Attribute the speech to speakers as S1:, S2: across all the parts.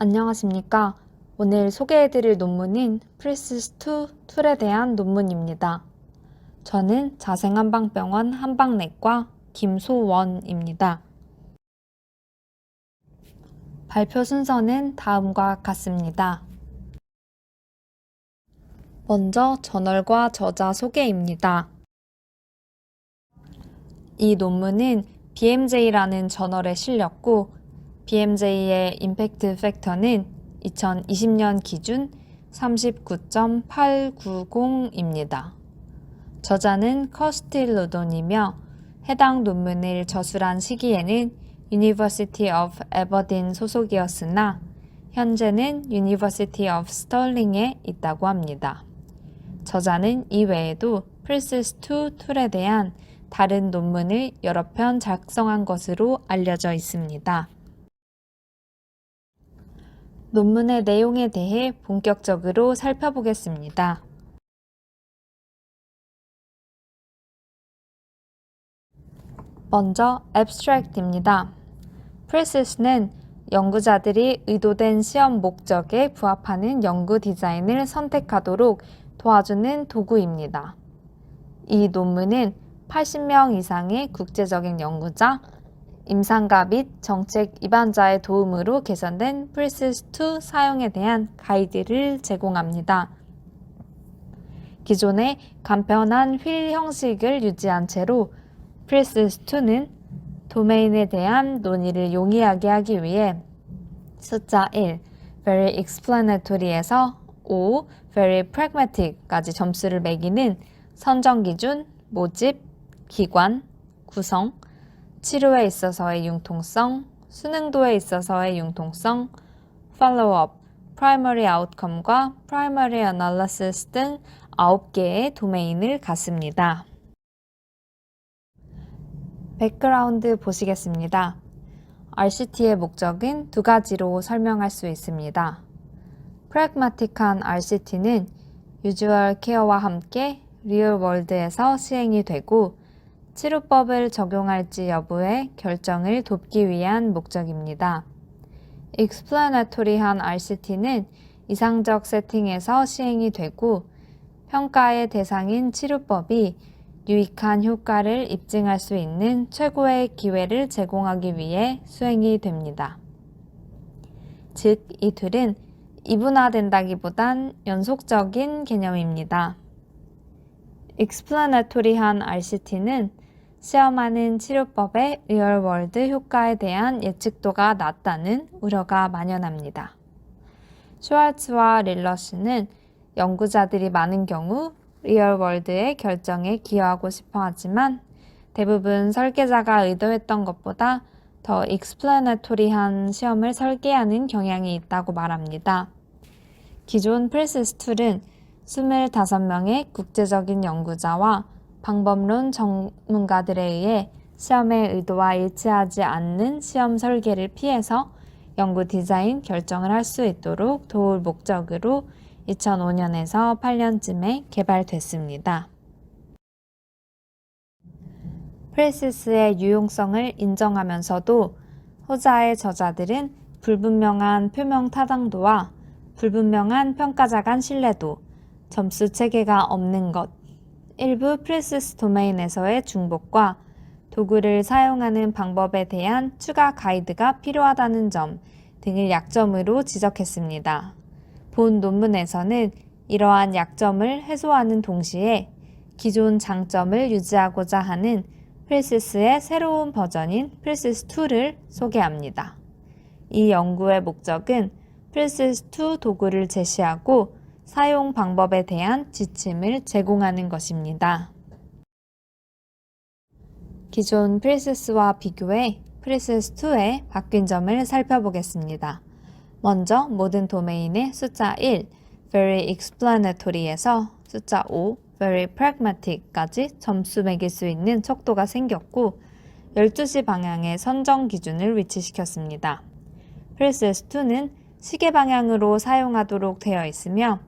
S1: 안녕하십니까. 오늘 소개해드릴 논문인 프리시스2 툴에 대한 논문입니다. 저는 자생한방병원 한방내과 김소원입니다. 발표 순서는 다음과 같습니다. 먼저 저널과 저자 소개입니다. 이 논문은 BMJ라는 저널에 실렸고 BMJ의 임팩트 팩터는 2020년 기준 39.890입니다. 저자는 커스틸 루돈이며 해당 논문을 저술한 시기에는 University of Aberdeen 소속이었으나 현재는 University of Stirling에 있다고 합니다. 저자는 이외에도 프리시스2 툴에 대한 다른 논문을 여러 편 작성한 것으로 알려져 있습니다. 논문의 내용에 대해 본격적으로 살펴보겠습니다. 먼저 abstract입니다. 프리시스는 연구자들이 의도된 시험 목적에 부합하는 연구 디자인을 선택하도록 도와주는 도구입니다. 이 논문은 80명 이상의 국제적인 연구자, 임상가 및 정책 입안자의 도움으로 개선된 프리시스2 사용에 대한 가이드를 제공합니다. 기존의 간편한 휠 형식을 유지한 채로 프리시스2는 도메인에 대한 논의를 용이하게 하기 위해 숫자 1, very explanatory에서 5, very pragmatic까지 점수를 매기는 선정 기준, 모집, 기관, 구성, 치료에 있어서의 융통성, 수능도에 있어서의 융통성, follow-up, primary outcome과 primary analysis 등 9개의 도메인을 갖습니다. 백그라운드 보시겠습니다. RCT의 목적은 두 가지로 설명할 수 있습니다. 프래그마틱한 RCT는 유주얼 케어와 함께 리얼 월드에서 시행이 되고 치료법을 적용할지 여부의 결정을 돕기 위한 목적입니다. explanatory한 RCT는 이상적 세팅에서 시행이 되고 평가의 대상인 치료법이 유익한 효과를 입증할 수 있는 최고의 기회를 제공하기 위해 수행이 됩니다. 즉, 이 툴은 이분화된다기보단 연속적인 개념입니다. explanatory한 RCT는 시험하는 치료법의 리얼월드 효과에 대한 예측도가 낮다는 우려가 만연합니다. 슈왈츠와 릴러시는 연구자들이 많은 경우 리얼월드의 결정에 기여하고 싶어 하지만 대부분 설계자가 의도했던 것보다 더 explanatory한 시험을 설계하는 경향이 있다고 말합니다. 기존 프리시스2는 25명의 국제적인 연구자와 방법론 전문가들에 의해 시험의 의도와 일치하지 않는 시험 설계를 피해서 연구 디자인 결정을 할 수 있도록 도울 목적으로 2005년에서 8년쯤에 개발됐습니다. 프리시스의 유용성을 인정하면서도 호자의 저자들은 불분명한 표명 타당도와 불분명한 평가자 간 신뢰도, 점수 체계가 없는 것, 일부 프리시스 도메인에서의 중복과 도구를 사용하는 방법에 대한 추가 가이드가 필요하다는 점 등을 약점으로 지적했습니다. 본 논문에서는 이러한 약점을 해소하는 동시에 기존 장점을 유지하고자 하는 프리시스의 새로운 버전인 프리시스2를 소개합니다. 이 연구의 목적은 프리시스2 도구를 제시하고 사용 방법에 대한 지침을 제공하는 것입니다. 기존 프리시스와 비교해 프리시스2의 바뀐 점을 살펴보겠습니다. 먼저 모든 도메인의 숫자 1, very explanatory에서 숫자 5, very pragmatic까지 점수 매길 수 있는 척도가 생겼고 12시 방향의 선정 기준을 위치시켰습니다. 프리시스2는 시계 방향으로 사용하도록 되어 있으며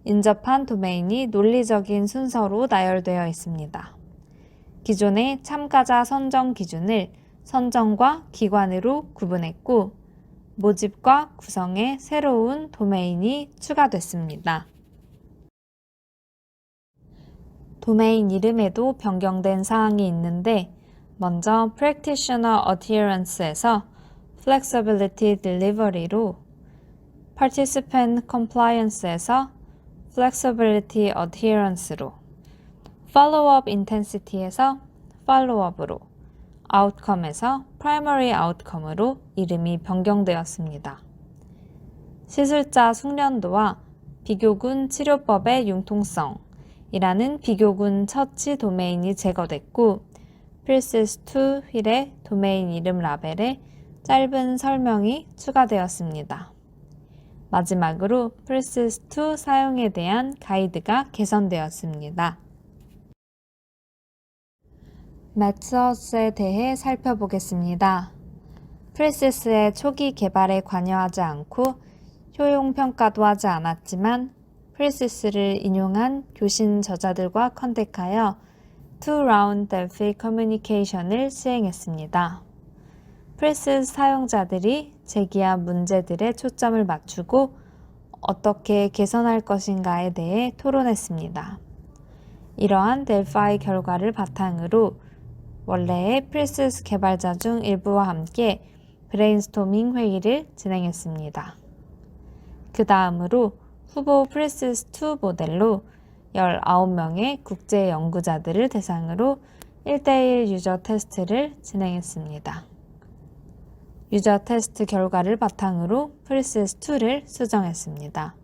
S1: 인접한 도메인이 논리적인 순서로 나열되어 있습니다. 기존의 참가자 선정 기준을 선정과 기관으로 구분했고 모집과 구성에 새로운 도메인이 추가됐습니다. 도메인 이름에도 변경된 사항이 있는데 먼저 Practitioner Adherence에서 Flexibility Delivery로 Participant Compliance에서 Flexibility Adherence로 Follow-up Intensity에서 Follow-up으로 Outcome에서 Primary Outcome으로 이름이 변경되었습니다. 시술자 숙련도와 비교군 치료법의 융통성이라는 비교군 처치 도메인이 제거됐고 PERSIST2 휠의 도메인 이름 라벨에 짧은 설명이 추가되었습니다. 마지막으로 PERSIST2 사용에 대한 가이드가 개선되었습니다. Methods에 대해 살펴보겠습니다. PERSIS의 초기 개발에 관여하지 않고 효용 평가도 하지 않았지만 PERSIS를 인용한 교신 저자들과 컨택하여 Two-Round Delphi Communication을 시행했습니다. PERSIS 사용자들이 제기한 문제들에 초점을 맞추고 어떻게 개선할 것인가에 대해 토론했습니다. 이러한 델파이 결과를 바탕으로 원래의 PERSIS 개발자 중 일부와 함께 브레인스토밍 회의를 진행했습니다. 그 다음으로 후보 PERSIS2 모델로 19명의 국제 연구자들을 대상으로 1대1 유저 테스트를 진행했습니다. 유저 테스트 결과를 바탕으로 PERSIS2를 수정했습니다.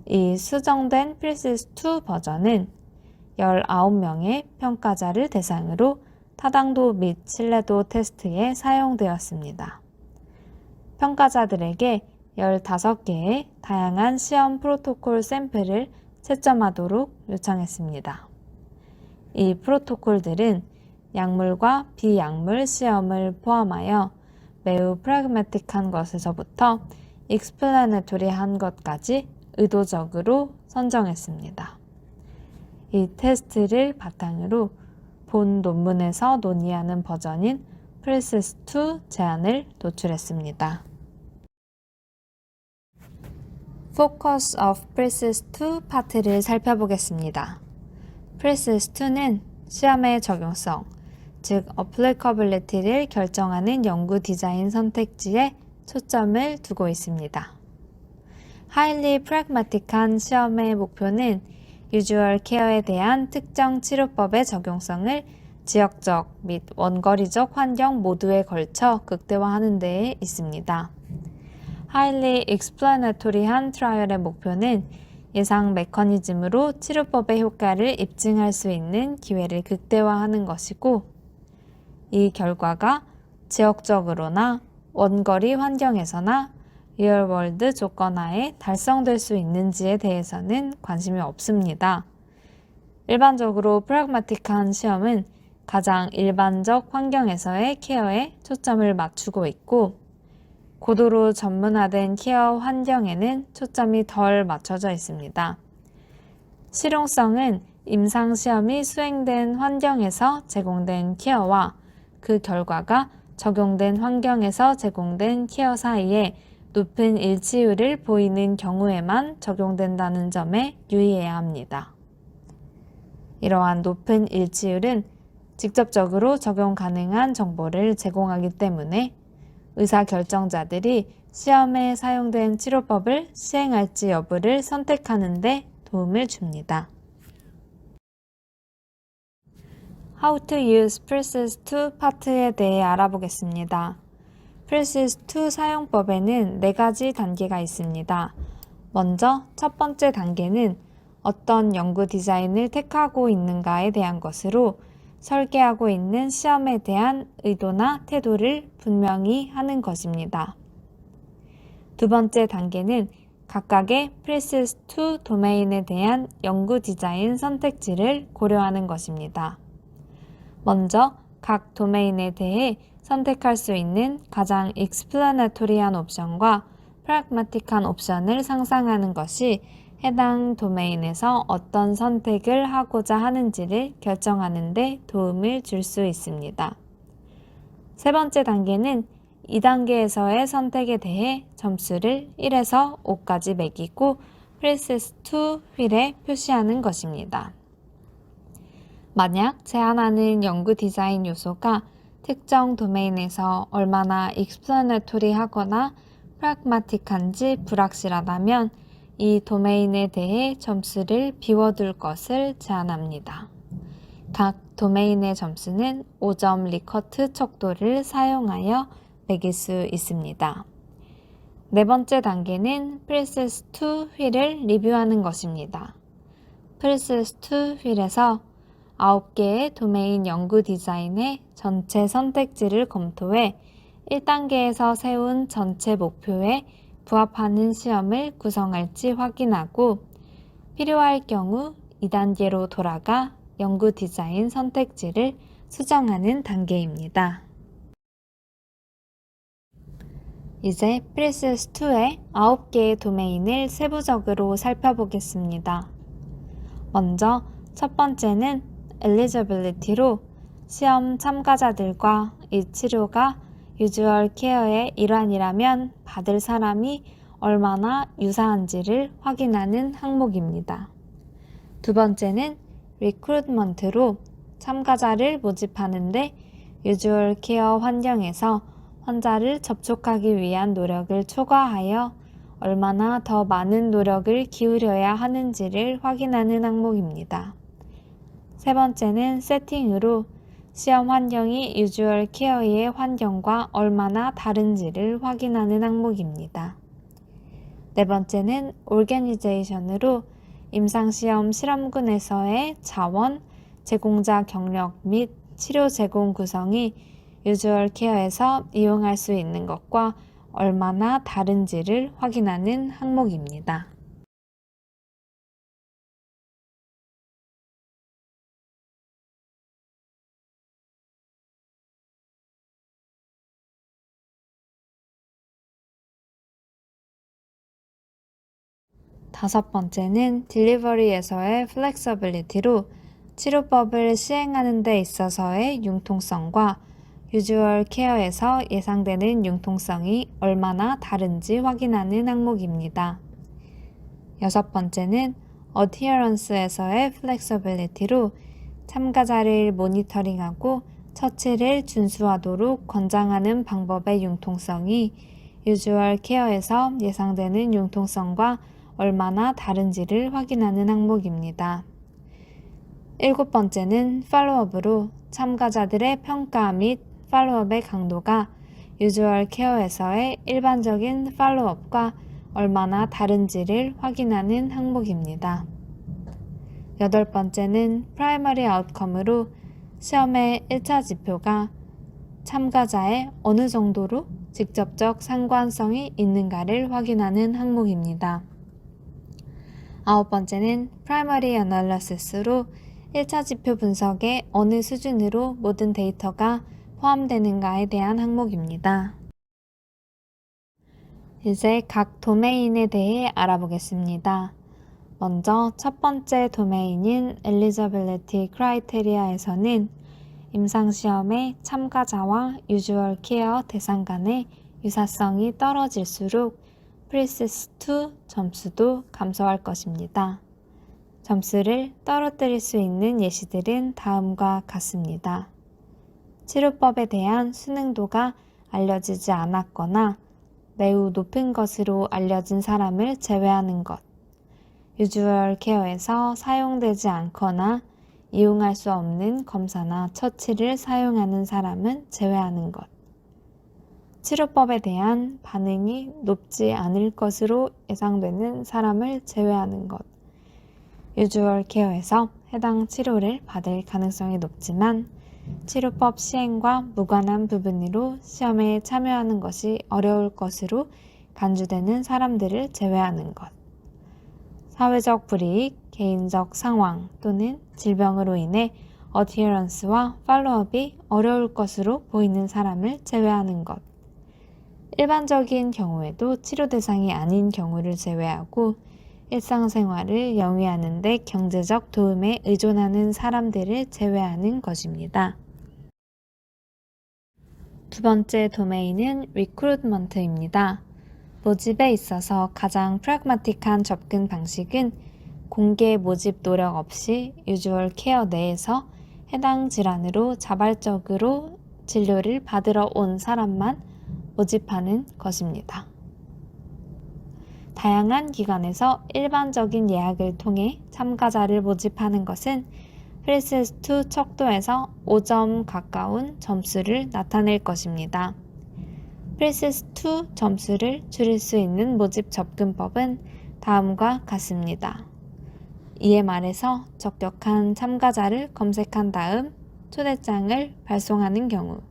S1: 이 수정된 PERSIS2 버전은 19명의 평가자를 대상으로 타당도 및 신뢰도 테스트에 사용되었습니다. 평가자들에게 15개의 다양한 시험 프로토콜 샘플을 채점하도록 요청했습니다. 이 프로토콜들은 약물과 비약물 시험을 포함하여 매우 프라그매틱한 것에서부터 익스플래너토리한 것까지 의도적으로 선정했습니다. 이 테스트를 바탕으로 본 논문에서 논의하는 버전인 PERSIS2 제안을 도출했습니다. Focus of PERSIS2 파트를 살펴보겠습니다. PERSIS2는 시험의 적용성, 즉 applicability를 결정하는 연구 디자인 선택지에 초점을 두고 있습니다. Highly pragmatic한 시험의 목표는 유주얼 케어에 대한 특정 치료법의 적용성을 지역적 및 원거리적 환경 모두에 걸쳐 극대화하는 데에 있습니다. Highly explanatory한 트라이얼의 목표는 예상 메커니즘으로 치료법의 효과를 입증할 수 있는 기회를 극대화하는 것이고 이 결과가 지역적으로나 원거리 환경에서나 리얼월드 조건 하에 달성될 수 있는지에 대해서는 관심이 없습니다. 일반적으로 프라그마틱한 시험은 가장 일반적 환경에서의 케어에 초점을 맞추고 있고 고도로 전문화된 케어 환경에는 초점이 덜 맞춰져 있습니다. 실용성은 임상시험이 수행된 환경에서 제공된 케어와 그 결과가 적용된 환경에서 제공된 케어 사이에 높은 일치율을 보이는 경우에만 적용된다는 점에 유의해야 합니다. 이러한 높은 일치율은 직접적으로 적용 가능한 정보를 제공하기 때문에 의사결정자들이 시험에 사용된 치료법을 시행할지 여부를 선택하는 데 도움을 줍니다. How to use PERSIS2 파트에 대해 알아보겠습니다. PERSIS2 사용법에는 4가지 단계가 있습니다. 먼저 첫 번째 단계는 어떤 연구 디자인을 택하고 있는가에 대한 것으로 설계하고 있는 시험에 대한 의도나 태도를 분명히 하는 것입니다. 두 번째 단계는 각각의 PERSIS2 도메인에 대한 연구 디자인 선택지를 고려하는 것입니다. 먼저 각 도메인에 대해 선택할 수 있는 가장 explanatory한 옵션과 pragmatic한 옵션을 상상하는 것이 해당 도메인에서 어떤 선택을 하고자 하는지를 결정하는 데 도움을 줄 수 있습니다. 세 번째 단계는 2단계에서의 선택에 대해 점수를 1에서 5까지 매기고 Process 2 휠에 표시하는 것입니다. 만약 제안하는 연구 디자인 요소가 특정 도메인에서 얼마나 explanatory하거나 pragmatic한지 불확실하다면 이 도메인에 대해 점수를 비워둘 것을 제안합니다. 각 도메인의 점수는 5점 리커트 척도를 사용하여 매길 수 있습니다. 네 번째 단계는 Process 2 휠을 리뷰하는 것입니다. Process 2 휠에서 9개의 도메인 연구 디자인의 전체 선택지를 검토해 1단계에서 세운 전체 목표에 부합하는 시험을 구성할지 확인하고 필요할 경우 2단계로 돌아가 연구 디자인 선택지를 수정하는 단계입니다. 이제 Process 2의 9개의 도메인을 세부적으로 살펴보겠습니다. 먼저 첫 번째는 Eligibility로 시험 참가자들과 이 치료가 유주얼 케어의 일환이라면 받을 사람이 얼마나 유사한지를 확인하는 항목입니다. 두 번째는 Recruitment로 참가자를 모집하는데 유주얼 케어 환경에서 환자를 접촉하기 위한 노력을 초과하여 얼마나 더 많은 노력을 기울여야 하는지를 확인하는 항목입니다. 세 번째는 세팅으로 시험 환경이 유주얼 케어의 환경과 얼마나 다른지를 확인하는 항목입니다. 네 번째는 오르게니제이션으로 임상시험 실험군에서의 자원, 제공자 경력 및 치료 제공 구성이 유주얼 케어에서 이용할 수 있는 것과 얼마나 다른지를 확인하는 항목입니다. 다섯 번째는 딜리버리에서의 플렉서빌리티로 치료법을 시행하는 데 있어서의 융통성과 유주얼 케어에서 예상되는 융통성이 얼마나 다른지 확인하는 항목입니다. 여섯 번째는 어티어런스에서의 플렉서빌리티로 참가자를 모니터링하고 처치를 준수하도록 권장하는 방법의 융통성이 유주얼 케어에서 예상되는 융통성과 얼마나 다른지를 확인하는 항목입니다. 일곱 번째는 팔로업으로 참가자들의 평가 및 팔로업의 강도가 유주얼 케어에서의 일반적인 팔로업과 얼마나 다른지를 확인하는 항목입니다. 여덟 번째는 프라이머리 아웃컴으로 시험의 1차 지표가 참가자의 어느 정도로 직접적 상관성이 있는가를 확인하는 항목입니다. 아홉 번째는 프라이머리 애널리시스로 1차 지표 분석의 어느 수준으로 모든 데이터가 포함되는가에 대한 항목입니다. 이제 각 도메인에 대해 알아보겠습니다. 먼저 첫 번째 도메인인 Eligibility Criteria에서는 임상시험의 참가자와 유주얼 케어 대상 간의 유사성이 떨어질수록 Process 2 점수도 감소할 것입니다. 점수를 떨어뜨릴 수 있는 예시들은 다음과 같습니다. 치료법에 대한 수능도가 알려지지 않았거나 매우 높은 것으로 알려진 사람을 제외하는 것, 유주얼 케어에서 사용되지 않거나 이용할 수 없는 검사나 처치를 사용하는 사람은 제외하는 것, 치료법에 대한 반응이 높지 않을 것으로 예상되는 사람을 제외하는 것, 유주얼 케어에서 해당 치료를 받을 가능성이 높지만 치료법 시행과 무관한 부분으로 시험에 참여하는 것이 어려울 것으로 간주되는 사람들을 제외하는 것, 사회적 불이익, 개인적 상황 또는 질병으로 인해 어티어런스와 팔로업이 어려울 것으로 보이는 사람을 제외하는 것, 일반적인 경우에도 치료 대상이 아닌 경우를 제외하고 일상생활을 영위하는 데 경제적 도움에 의존하는 사람들을 제외하는 것입니다. 두 번째 도메인은 recruitment입니다. 모집에 있어서 가장 프랙마틱한 접근 방식은 공개 모집 노력 없이 유주얼 케어 내에서 해당 질환으로 자발적으로 진료를 받으러 온 사람만 모집하는 것입니다. 다양한 기관에서 일반적인 예약을 통해 참가자를 모집하는 것은 프리시스2 척도에서 5점 가까운 점수를 나타낼 것입니다. 프리시스2 점수를 줄일 수 있는 모집 접근법은 다음과 같습니다. 이에 말해서 적격한 참가자를 검색한 다음 초대장을 발송하는 경우,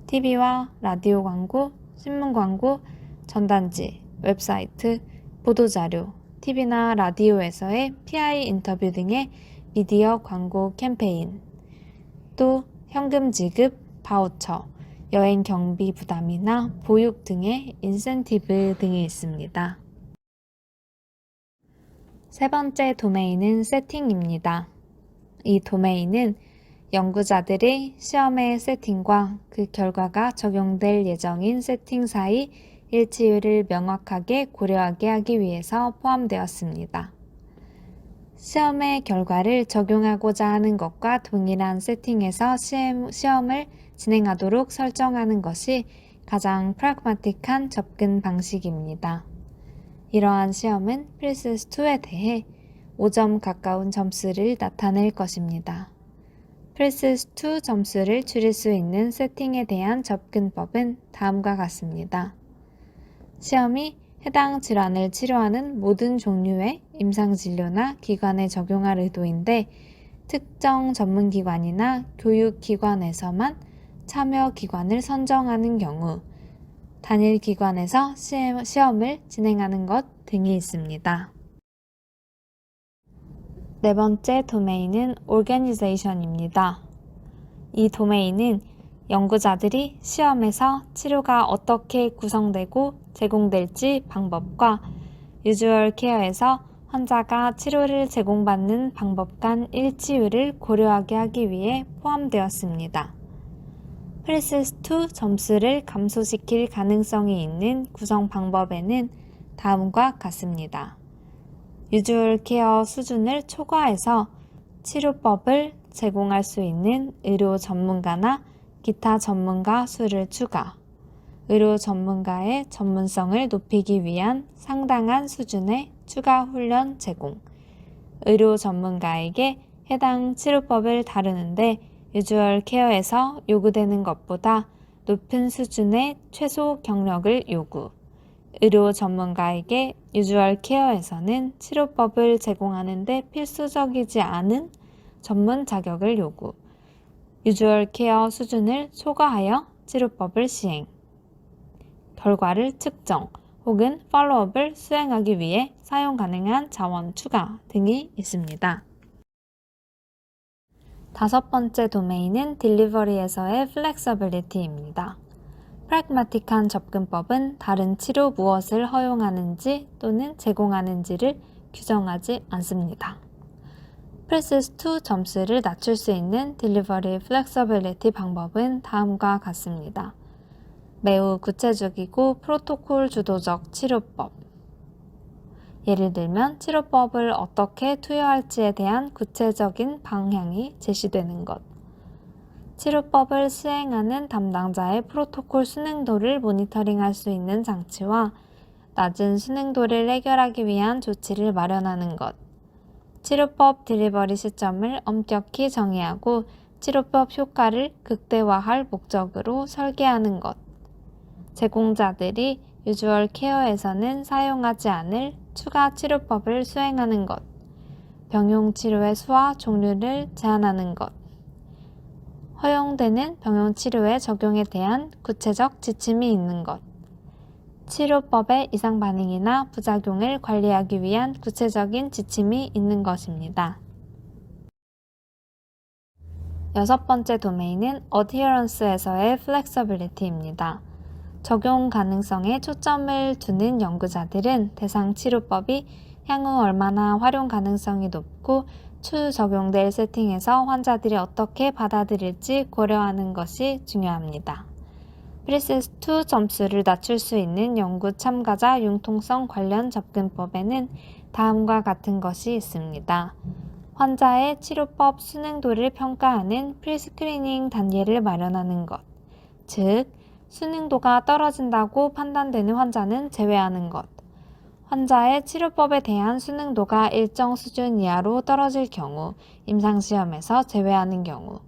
S1: TV와 라디오 광고, 신문 광고, 전단지, 웹사이트, 보도자료, TV나 라디오에서의 PI 인터뷰 등의 미디어 광고 캠페인, 또 현금 지급, 바우처, 여행 경비 부담이나 보육 등의 인센티브 등이 있습니다. 세 번째 도메인은 세팅입니다. 이 도메인은 연구자들의 시험의 세팅과 그 결과가 적용될 예정인 세팅 사이 일치율을 명확하게 고려하게 하기 위해서 포함되었습니다. 시험의 결과를 적용하고자 하는 것과 동일한 세팅에서 시험을 진행하도록 설정하는 것이 가장 프랙마틱한 접근 방식입니다. 이러한 시험은 프리시스2에 대해 5점 가까운 점수를 나타낼 것입니다. 프리시스2 점수를 줄일 수 있는 세팅에 대한 접근법은 다음과 같습니다. 시험이 해당 질환을 치료하는 모든 종류의 임상진료나 기관에 적용할 의도인데 특정 전문기관이나 교육기관에서만 참여기관을 선정하는 경우, 단일 기관에서 시험을 진행하는 것 등이 있습니다. 네 번째 도메인은 organization입니다. 이 도메인은 연구자들이 시험에서 치료가 어떻게 구성되고 제공될지 방법과 유주얼 케어에서 환자가 치료를 제공받는 방법 간 일치율을 고려하게 하기 위해 포함되었습니다. 프리시스2 점수를 감소시킬 가능성이 있는 구성 방법에는 다음과 같습니다. 유주얼 케어 수준을 초과해서 치료법을 제공할 수 있는 의료 전문가나 기타 전문가 수를 추가, 의료 전문가의 전문성을 높이기 위한 상당한 수준의 추가 훈련 제공, 의료 전문가에게 해당 치료법을 다루는데 유주얼 케어에서 요구되는 것보다 높은 수준의 최소 경력을 요구, 의료 전문가에게 유주얼 케어에서는 치료법을 제공하는 데 필수적이지 않은 전문 자격을 요구, 유주얼 케어 수준을 초과하여 치료법을 시행, 결과를 측정 혹은 팔로업을 수행하기 위해 사용 가능한 자원 추가 등이 있습니다. 다섯 번째 도메인은 딜리버리에서의 플렉서빌리티입니다. 프랙마틱한 접근법은 다른 치료 무엇을 허용하는지 또는 제공하는지를 규정하지 않습니다. 프리시스2 점수를 낮출 수 있는 딜리버리 플렉서빌리티 방법은 다음과 같습니다. 매우 구체적이고 프로토콜 주도적 치료법. 예를 들면 치료법을 어떻게 투여할지에 대한 구체적인 방향이 제시되는 것. 치료법을 수행하는 담당자의 프로토콜 순응도를 모니터링할 수 있는 장치와 낮은 순응도를 해결하기 위한 조치를 마련하는 것. 치료법 딜리버리 시점을 엄격히 정의하고 치료법 효과를 극대화할 목적으로 설계하는 것. 제공자들이 유주얼 케어에서는 사용하지 않을 추가 치료법을 수행하는 것. 병용 치료의 수와 종류를 제한하는 것. 허용되는 병용 치료의 적용에 대한 구체적 지침이 있는 것. 치료법의 이상 반응이나 부작용을 관리하기 위한 구체적인 지침이 있는 것입니다. 여섯 번째 도메인은 adherence에서의 flexibility입니다. 적용 가능성에 초점을 두는 연구자들은 대상 치료법이 향후 얼마나 활용 가능성이 높고 추후 적용될 세팅에서 환자들이 어떻게 받아들일지 고려하는 것이 중요합니다. 프리시스2 점수를 낮출 수 있는 연구 참가자 융통성 관련 접근법에는 다음과 같은 것이 있습니다. 환자의 치료법 수능도를 평가하는 프리스크리닝 단계를 마련하는 것, 즉 수능도가 떨어진다고 판단되는 환자는 제외하는 것, 환자의 치료법에 대한 수능도가 일정 수준 이하로 떨어질 경우 임상시험에서 제외하는 경우,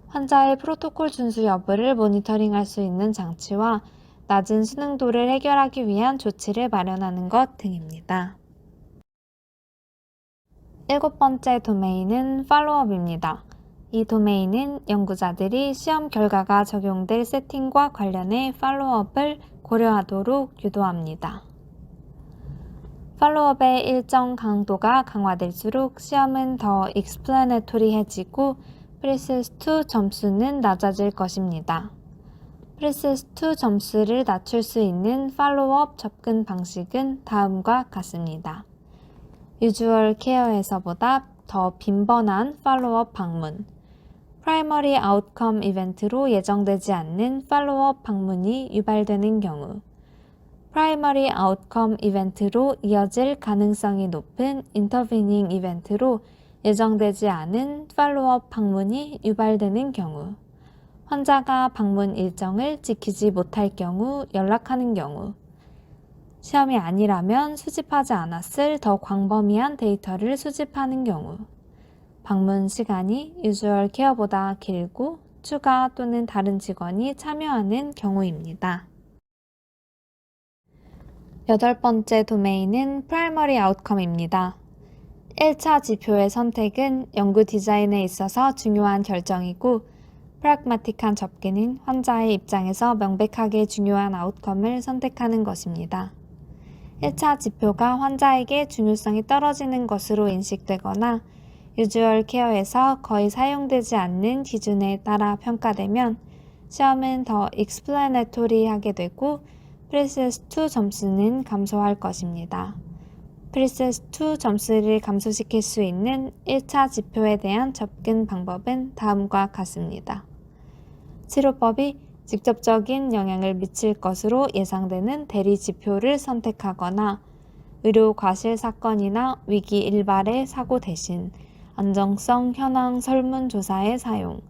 S1: 환자의 프로토콜 준수 여부를 모니터링할 수 있는 장치와 낮은 수능도를 해결하기 위한 조치를 마련하는 것 등입니다. 7번째 도메인은 팔로업입니다. 이 도메인은 연구자들이 시험 결과가 적용될 세팅과 관련해 팔로업을 고려하도록 유도합니다. 팔로업의 일정 강도가 강화될수록 시험은 더 익스플래너토리해지고 프리시스2 점수는 낮아질 것입니다. 프리시스2 점수를 낮출 수 있는 팔로업 접근 방식은 다음과 같습니다. 유주얼 케어에서보다 더 빈번한 팔로업 방문, 프라이머리 아웃컴 이벤트로 예정되지 않는 팔로업 방문이 유발되는 경우, 프라이머리 아웃컴 이벤트로 이어질 가능성이 높은 인터비닝 이벤트로 예정되지 않은 팔로업 방문이 유발되는 경우, 환자가 방문 일정을 지키지 못할 경우 연락하는 경우, 시험이 아니라면 수집하지 않았을 더 광범위한 데이터를 수집하는 경우, 방문 시간이 유주얼 케어보다 길고 추가 또는 다른 직원이 참여하는 경우입니다. 8번째 도메인은 프라이머리 아웃컴입니다. 1차 지표의 선택은 연구 디자인에 있어서 중요한 결정이고 프라그마틱한 접근은 환자의 입장에서 명백하게 중요한 아웃컴을 선택하는 것입니다. 1차 지표가 환자에게 중요성이 떨어지는 것으로 인식되거나 유주얼 케어에서 거의 사용되지 않는 기준에 따라 평가되면 시험은 더 익스플래너토리하게 되고 프리시스2 점수는 감소할 것입니다. 프리시스2 점수를 감소시킬 수 있는 1차 지표에 대한 접근 방법은 다음과 같습니다. 치료법이 직접적인 영향을 미칠 것으로 예상되는 대리 지표를 선택하거나 의료 과실 사건이나 위기 일발의 사고 대신 안정성 현황 설문조사의 사용,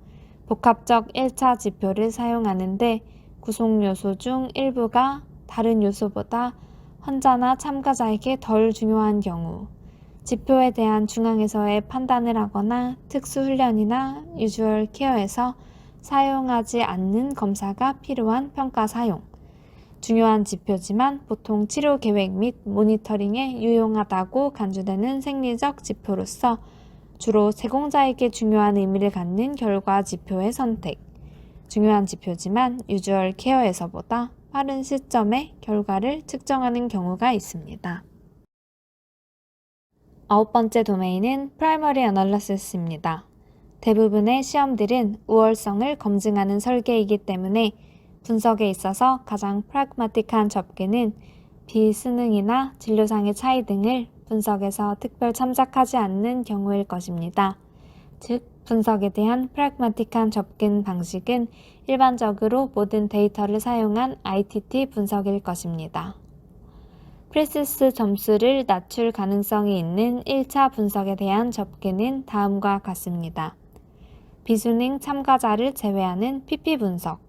S1: 복합적 1차 지표를 사용하는데 구성 요소 중 일부가 다른 요소보다 환자나 참가자에게 덜 중요한 경우, 지표에 대한 중앙에서의 판단을 하거나 특수훈련이나 유주얼 케어에서 사용하지 않는 검사가 필요한 평가 사용, 중요한 지표지만 보통 치료 계획 및 모니터링에 유용하다고 간주되는 생리적 지표로서 주로 제공자에게 중요한 의미를 갖는 결과 지표의 선택, 중요한 지표지만 유주얼 케어에서보다 빠른 시점에 결과를 측정하는 경우가 있습니다. 9번째 도메인은 프라이머리 애널리시스입니다. 대부분의 시험들은 우월성을 검증하는 설계이기 때문에 분석에 있어서 가장 프라그마틱한 접근은 비수능이나 진료상의 차이 등을 분석에서 특별 참작하지 않는 경우일 것입니다. 즉, 분석에 대한 프라그마틱한 접근 방식은 일반적으로 모든 데이터를 사용한 ITT 분석일 것입니다. 프리시스 점수를 낮출 가능성이 있는 1차 분석에 대한 접근은 다음과 같습니다. 비수능 참가자를 제외하는 PP 분석,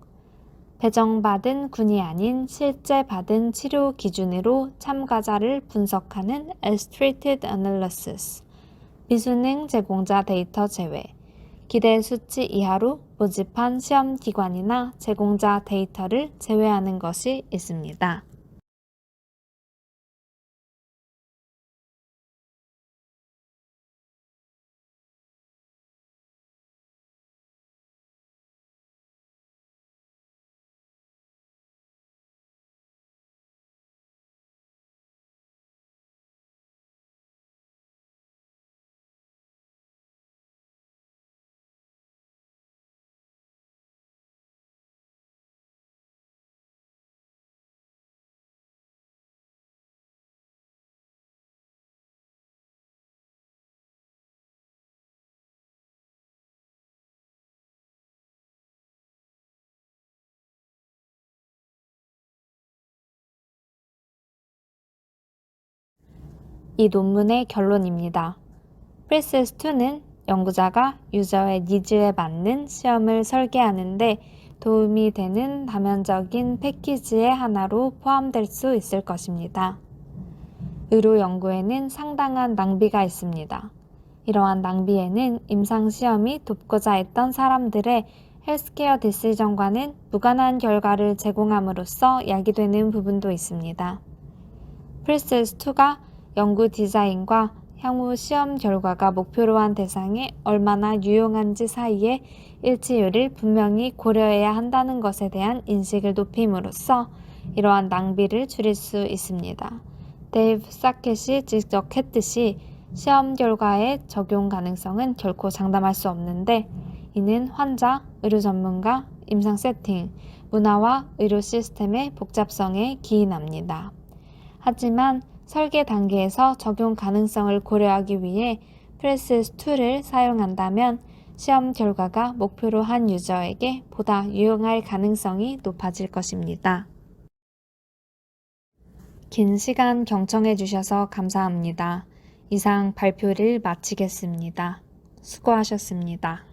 S1: 배정받은 군이 아닌 실제 받은 치료 기준으로 참가자를 분석하는 Illustrated Analysis, 비수능 제공자 데이터 제외, 기대 수치 이하로 모집한 시험 기관이나 제공자 데이터를 제외하는 것이 있습니다. 이 논문의 결론입니다. 프리세스2는 연구자가 유저의 니즈에 맞는 시험을 설계하는데 도움이 되는 다면적인 패키지의 하나로 포함될 수 있을 것입니다. 의료 연구에는 상당한 낭비가 있습니다. 이러한 낭비에는 임상시험이 돕고자 했던 사람들의 헬스케어 디시전과는 무관한 결과를 제공함으로써 야기되는 부분도 있습니다. 프리세스2가 연구 디자인과 향후 시험 결과가 목표로 한 대상에 얼마나 유용한지 사이의 일치율을 분명히 고려해야 한다는 것에 대한 인식을 높임으로써 이러한 낭비를 줄일 수 있습니다. 데이브 사켓이 지적했듯이 시험 결과의 적용 가능성은 결코 장담할 수 없는데 이는 환자, 의료 전문가, 임상 세팅, 문화와 의료 시스템의 복잡성에 기인합니다. 하지만 설계 단계에서 적용 가능성을 고려하기 위해 프리세스2를 사용한다면 시험 결과가 목표로 한 유저에게 보다 유용할 가능성이 높아질 것입니다. 긴 시간 경청해 주셔서 감사합니다. 이상 발표를 마치겠습니다. 수고하셨습니다.